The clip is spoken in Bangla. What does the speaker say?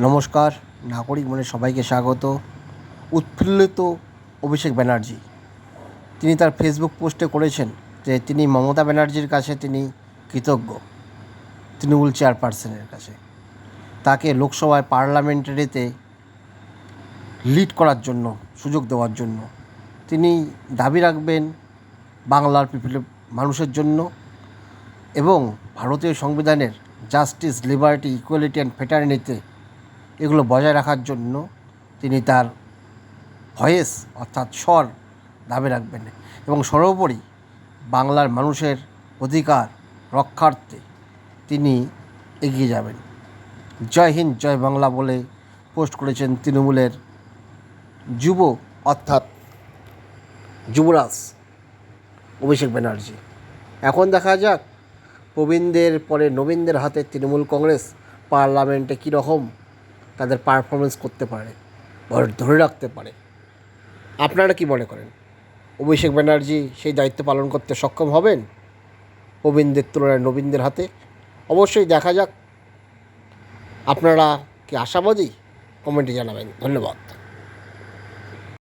নমস্কার, নাগরিক মনে সবাইকে স্বাগত। উৎফুল্লিত অভিষেক ব্যানার্জি তিনি তার ফেসবুক পোস্টে করেছেন যে তিনি মমতা ব্যানার্জির কাছে তিনি কৃতজ্ঞ, তৃণমূল চেয়ারপারসনের কাছে তাকে লোকসভায় পার্লামেন্টারিতে লিড করার জন্য, সুযোগ দেওয়ার জন্য। তিনি দাবি রাখবেন বাংলার মানুষের জন্য এবং ভারতীয় সংবিধানের justice, liberty, equality and fraternity এগুলো বজায় রাখার জন্য তিনি তার ভয়েস অর্থাৎ স্বর দাবি রাখবেন এবং সর্বোপরি বাংলার মানুষের অধিকার রক্ষার্থে তিনি এগিয়ে যাবেন। জয় হিন্দ, জয় বাংলা বলে পোস্ট করেছেন তৃণমূলের যুব অর্থাৎ যুবরাজ অভিষেক ব্যানার্জি। এখন দেখা যাক প্রবীণদের পরে নবীনদের হাতে তৃণমূল কংগ্রেস পার্লামেন্টে কীরকম তাদের পারফরমেন্স করতে পারে বা ধরে রাখতে পারে। আপনারা কি মনে করেন, অভিষেক ব্যানার্জি সেই দায়িত্ব পালন করতে সক্ষম হবেন প্রবীণদের তুলনায় নবীনদের হাতে? অবশ্যই দেখা যাক। আপনারা কি আশাবাদী? কমেন্টে জানাবেন। ধন্যবাদ।